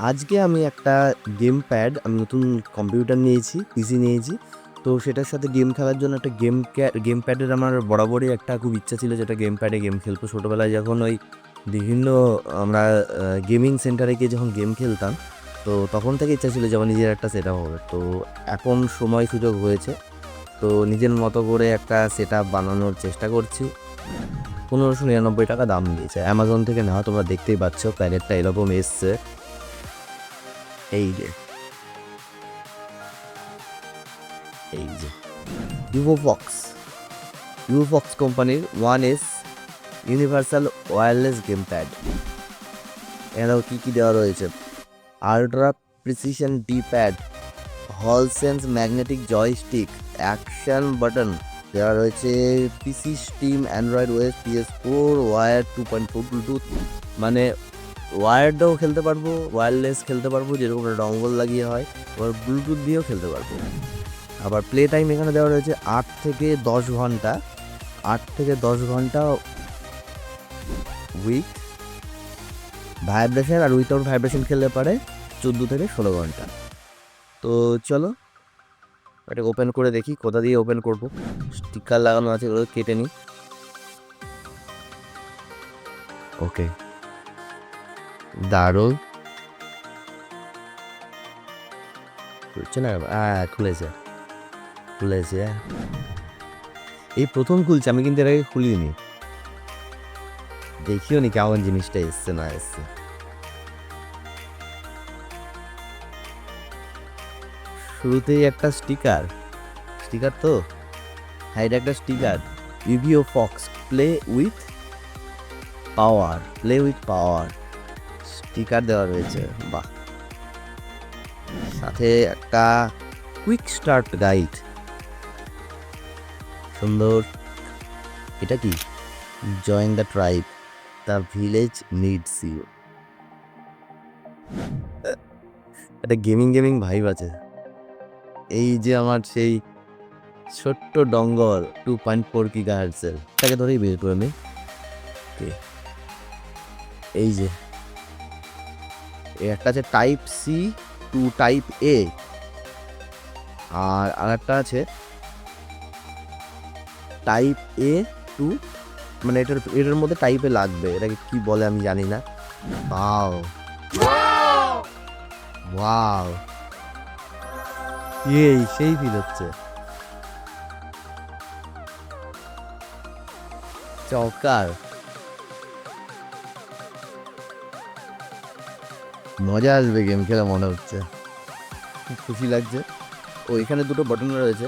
আজকে আমি একটা গেম প্যাড আমি নতুন কম্পিউটার নিয়েছি, পিসি নিয়েছি। তো সেটার সাথে গেম খেলার জন্য একটা গেম প্যাডের আমার বরাবরই একটা খুব ইচ্ছা ছিল যে একটা গেম প্যাডে গেম খেলবো। ছোটোবেলায় যখন ওই বিভিন্ন আমরা গেমিং সেন্টারে গিয়ে যখন গেম খেলতাম, তো তখন থেকে ইচ্ছা ছিল যে আমার নিজের একটা সেটআপ হবে। তো এখন সময় সুযোগ হয়েছে। তো নিজের মতো করে একটা সেটআপ বানানোর চেষ্টা করছি। ১৫৯৯ টাকা দাম দিয়েছে। অ্যামাজন থেকে নেওয়া, তোমরা দেখতেই পাচ্ছ প্যাকেটটা এরকম এসছে। এই যে এই যে ইউভোফক্স ইউভোফক্স কোম্পানির 1S universal wireless game pad. এখানেও কী কী দেওয়া রয়েছে: ultra precision D pad, Hall sense magnetic joystick, action button দেওয়া রয়েছে, PC Steam, Android OS, PS4, wire 2.4 Bluetooth, মানে ওয়্যারডও খেলতে পারবো, ওয়্যারলেস খেলতে পারবো যেরকম ডঙ্গল লাগিয়ে হয়, আবার ব্লুটুথ দিয়েও খেলতে পারবো। আবার প্লে টাইম এখানে দেওয়া রয়েছে 8 থেকে 10 ঘন্টা, 8 থেকে 10 ঘন্টা উইথ ভাইব্রেশন, আর উইথাউট ভাইব্রেশন খেললে পারে 14 থেকে 16 ঘন্টা। তো চলো এটা ওপেন করে দেখি, কোথা দিয়ে ওপেন করবো। স্টিকার লাগানো আছে, ওগুলো কেটে নিই। ওকে, দারুণ। খুলছে না? খুলেছে খুলেছে। এই প্রথম খুলছে, আমি কিন্তু এর আগে খুলিনি। দেখিও নি কেমন জিনিসটা এসছে না এসছে। শুরুতেই একটা স্টিকার তো, হ্যাঁ এটা একটা স্টিকার। ইউভিওফক্স প্লে উইথ পাওয়ার স্টিকার দেওয়া রয়েছে। বাহ, সাথে একটা কুইক স্টার্ট গাইড, সুন্দর। এটা কি? Join the tribe, the village needs you. একটা গেমিং ভাইব আছে। এই যে আমার সেই ছোট্ট ডঙ্গল 2.4 গিগাহার্টজের, তাকে ধরেই বের করে নিই। এই যে একটা আছে টাইপ সি টু টাইপ এ, আর আরেকটা আছে টাইপ এ টু, মানে এটার মধ্যে টাইপে লাগবে, এটাকে কি বলে আমি জানি না। ওয়াও ওয়াও, এই সেই ফিল হচ্ছে। চকার, মজা আসবে গেম খেলে মনে হচ্ছে, খুব খুশি লাগছে। ও এখানে দুটো বাটন রয়েছে।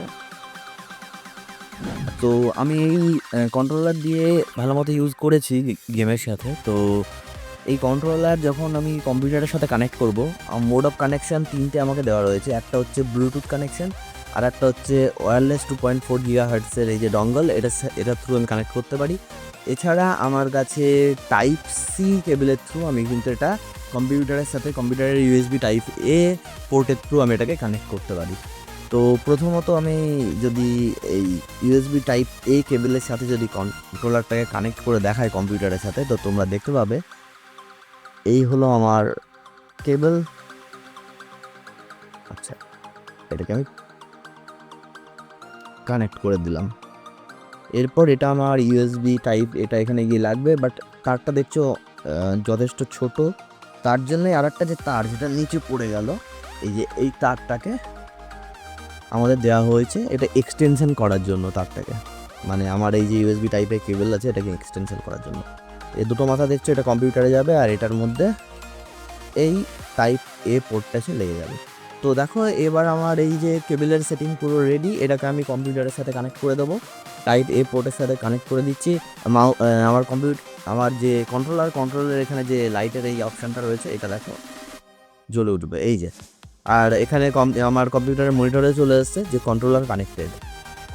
তো আমি এই কন্ট্রোলার দিয়ে ভালো মতো ইউজ করেছি গেমের সাথে। তো এই কন্ট্রোলার যখন আমি কম্পিউটারের সাথে কানেক্ট করব, মোড অফ কানেকশান 3টে আমাকে দেওয়া রয়েছে। একটা হচ্ছে ব্লুটুথ কানেকশান, আর একটা হচ্ছে ওয়্যারলেস 2.4 গিগাহার্টজের এই যে ডঙ্গল, এটার থ্রু আমি কানেক্ট করতে পারি। এছাড়া আমার কাছে টাইপ সি কেবলের থ্রু আমি কিন্তু এটা কম্পিউটারের সাথে, কম্পিউটারের ইউএসবি টাইপ এ পোর্টের থ্রু আমি এটাকে কানেক্ট করতে পারি। তো প্রথমত আমি যদি এই ইউএসবি টাইপ এ কেবলের সাথে যদি কন্ট্রোলারটাকে কানেক্ট করে দেখাই কম্পিউটারের সাথে, তো তোমরা দেখতে পাবে এই হলো আমার কেবল। আচ্ছা, এটাকে আমি কানেক্ট করে দিলাম। এরপর এটা আমার ইউএসবি টাইপ, এটা এখানে গিয়ে লাগবে, বাট তারটা দেখছো যথেষ্ট ছোট। তার জন্যই আর একটা যে তার যেটা নিচে পড়ে গেল, এই যে এই তারটাকে আমাদের দেওয়া হয়েছে এটা এক্সটেনশন করার জন্য। তারটাকে মানে আমার এই যে ইউএসবি টাইপের কেবল আছে, এটাকে এক্সটেনশন করার জন্য। এই দুটো মাথা দেখছো, এটা কম্পিউটারে যাবে, আর এটার মধ্যে এই টাইপ এ পোর্টটা এসে লেগে যাবে। তো দেখো এবার আমার এই যে কেবলের সেটিং পুরো রেডি, এটাকে আমি কম্পিউটারের সাথে কানেক্ট করে দেবো। টাইপ এ পোর্টের সাথে কানেক্ট করে দিচ্ছি। আমার যে কন্ট্রোলার এখানে যে লাইটের এই অপশানটা রয়েছে, এটা দেখো জ্বলে উঠবে এই যে। আর এখানে আমার কম্পিউটারের মনিটরে চলে এসেছে যে controller connected,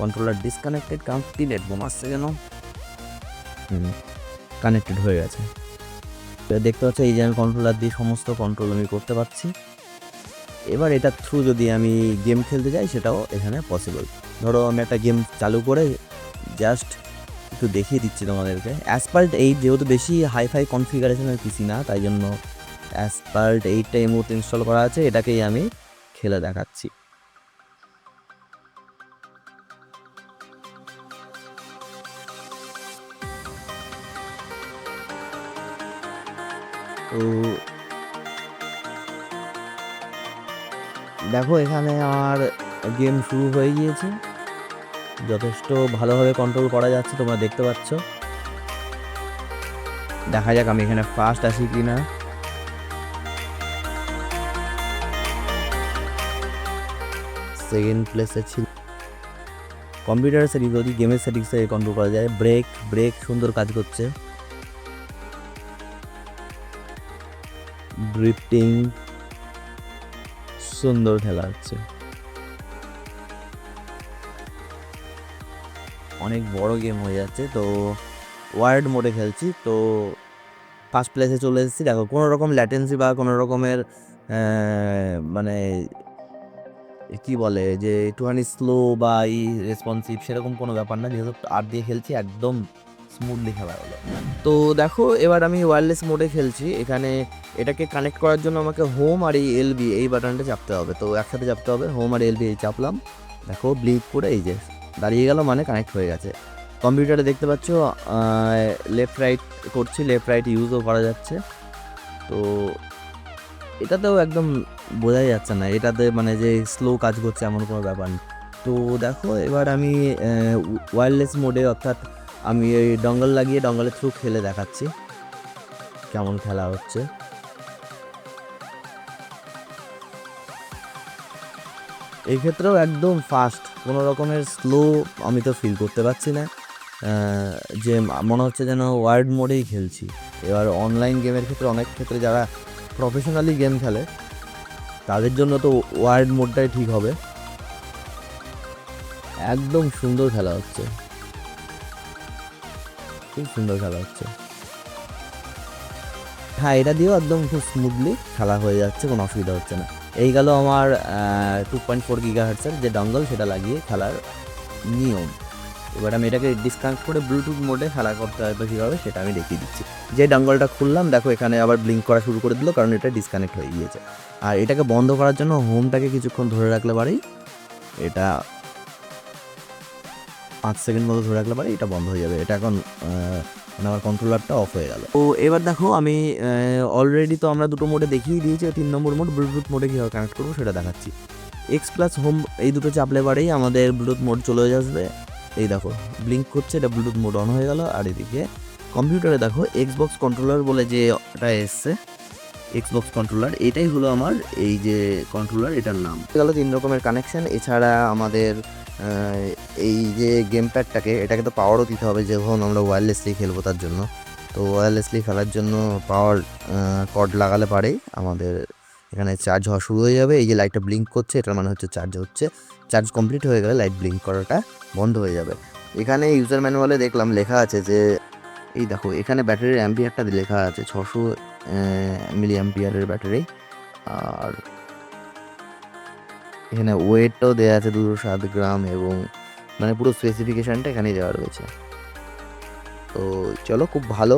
controller disconnected, connected bomb আসছে কেন, কানেক্টেড হয়ে গেছে। দেখতে পাচ্ছ এই যে আমি কন্ট্রোলার দিয়ে সমস্ত কন্ট্রোল আমি করতে পারছি। এবার এটার থ্রু যদি আমি গেম খেলতে যাই, সেটাও এখানে পসিবল। ধরো আমি একটা গেম চালু করে জাস্ট একটু দেখিয়ে দিচ্ছি তোমাদেরকে। অ্যাসপাল্ট 8 যেহেতু বেশি হাইফাই কনফিগারেশনের পিসি না, তাই জন্য অ্যাসপাল্ট 8টা এই মুহূর্তে ইনস্টল করা আছে, এটাকেই আমি খেলে দেখাচ্ছি। তো দেখো এখানে আমার গেম শুরু হয়ে গিয়েছে, যথেষ্ট ভালোভাবে কন্ট্রোল করা যাচ্ছে, তোমরা দেখতে পাচ্ছ। দেখা যাক আমি এখানে ফার্স্ট আসি কিনা। সেকেন্ড প্লেসে ছিল। কম্পিউটার সেটিংস যদি গেমের সেটিংসে কন্ট্রোল করা যায়। ব্রেক সুন্দর কাজ করছে। ড্রিফটিং সুন্দর খেলা হচ্ছে। অনেক বড় গেম হয়ে যাচ্ছে। তো ওয়ার্ড মোডে খেলছি, তো ফার্স্ট প্লেসে চলে এসেছি। দেখো কোনো রকম ল্যাটেন্সি বা কোনো রকমের মানে কি বলে যে একটুখানি স্লো বা রেসপন্সিভ সেরকম কোনো ব্যাপার না, যেহেতু আর দিয়ে খেলছি একদম স্মুথলি খেলা হলো। তো দেখো এবার আমি ওয়্যারলেস মোডে খেলছি। এখানে এটাকে কানেক্ট করার জন্য আমাকে হোম আর এই এলবি এই বাটনটা চাপতে হবে, তো একসাথে চাপতে হবে। হোম আর এলবি চাপলাম, দেখো ব্লিঙ্ক করে এই যে দাঁড়িয়ে গেল, মানে কানেক্ট হয়ে গেছে। কম্পিউটারে দেখতে পাচ্ছ লেফট রাইট করছি, লেফট রাইট ইউজও করা যাচ্ছে। তো এটাতেও একদম বোঝাই যাচ্ছে না এটাতে মানে যে স্লো কাজ করছে এমন কোনো ব্যাপার নেই। তো দেখো এবার আমি ওয়্যারলেস মোডে, অর্থাৎ আমি এই ডঙ্গল লাগিয়ে ডঙ্গলের থ্রু খেলে দেখাচ্ছি কেমন খেলা হচ্ছে। এই ক্ষেত্রেও একদম ফাস্ট, কোনো রকমের স্লো আমি তো ফিল করতে পারছি না, যে মনে হচ্ছে যেন ওয়ার্ড মোডেই খেলছি। এবার অনলাইন গেমের ক্ষেত্রে অনেক ক্ষেত্রে যারা প্রফেশনালি গেম খেলে তাদের জন্য তো ওয়ার্ড মোডটাই ঠিক হবে। একদম সুন্দর খেলা হচ্ছে, খুব সুন্দর খেলা হচ্ছে। হ্যাঁ, এটা দিয়েও একদম খুব স্মুথলি খেলা হয়ে যাচ্ছে, কোনো অসুবিধা হচ্ছে না। এই গেল আমার 2.4 গিগাহার্টসের যে ডঙ্গল, সেটা লাগিয়ে খেলার নিয়ম। এবার আমি এটাকে ডিসকানেক্ট করে ব্লুটুথ মোডে খেলা করতে হবে কীভাবে সেটা আমি দেখিয়ে দিচ্ছি। যে ডঙ্গলটা খুললাম, দেখো এখানে আবার ব্লিঙ্ক করা শুরু করে দিল, কারণ এটা ডিসকানেক্ট হয়ে গিয়েছে। আর এটাকে বন্ধ করার জন্য হোমটাকে কিছুক্ষণ ধরে রাখলে পারেই, এটা 5 সেকেন্ড মতো ধরে রাখলে পারে এটা বন্ধ হয়ে যাবে। এটা এখন মানে আমার কন্ট্রোলারটা অফ হয়ে গেল। তো এবার দেখো আমি অলরেডি তো আমরা দুটো মোডে দেখিয়ে দিয়েছি, 3 নম্বর মোড ব্লুটুথ মোডে কীভাবে কানেক্ট করবো সেটা দেখাচ্ছি। এক্স প্লাস হোম এই দুটো চাপলে পারেই আমাদের ব্লুটুথ মোড চলে আসবে। এই দেখো ব্লিঙ্ক করছে, এটা ব্লুটুথ মোড অন হয়ে গেল। আর এদিকে কম্পিউটারে দেখো এক্সবক্স কন্ট্রোলার বলে যে এটা এসছে, এক্সবক্স কন্ট্রোলার, এটাই হলো আমার এই যে কন্ট্রোলার, এটার নাম। গেল 3 রকমের কানেকশান। এছাড়া আমাদের এই যে গেম প্যাডটাকে, এটাকে তো পাওয়ারও দিতে হবে, যখন আমরা ওয়্যারলেসলি খেলবো তার জন্য। তো ওয়্যারলেসলি খেলার জন্য পাওয়ার কর্ড লাগালে পারেই আমাদের এখানে চার্জ হওয়া শুরু হয়ে যাবে। এই যে লাইটটা ব্লিঙ্ক করছে, এটার মানে হচ্ছে চার্জ হচ্ছে। চার্জ কমপ্লিট হয়ে গেলে লাইট ব্লিঙ্ক করাটা বন্ধ হয়ে যাবে। এখানে ইউজার ম্যানুয়ালে দেখলাম লেখা আছে যে, এই দেখো এখানে ব্যাটারির অ্যাম্পিয়ারটা লেখা আছে 600 মিলি অ্যাম্পিয়ারের ব্যাটারি। আর এখানে ওয়েটটাও দেওয়া আছে 207 গ্রাম, এবং মানে পুরো স্পেসিফিকেশানটা এখানেই দেওয়া রয়েছে। তো চলো, খুব ভালো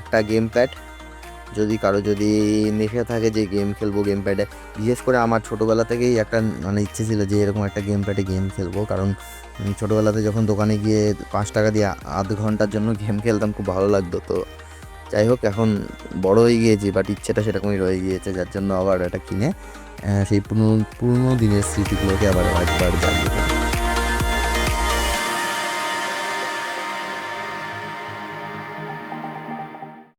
একটা গেম প্যাড। যদি নেশা থাকে যে গেম খেলবো গেম প্যাডে, বিশেষ করে আমার ছোটোবেলা থেকেই একটা মানে ইচ্ছে ছিল যে এরকম একটা গেম প্যাডে গেম খেলবো, কারণ ছোটোবেলাতে যখন দোকানে গিয়ে 5 টাকা দিয়ে আধ ঘন্টার জন্য গেম খেলতাম, খুব ভালো লাগতো। তো যাই হোক, এখন বড় হয়ে গিয়েছি, বাট ইচ্ছেটা সেরকমই রয়ে গিয়েছে, যার জন্য আবার এটা কিনে সেই পুরনো দিনের স্মৃতিগুলোকে আবার একবার জাগিয়ে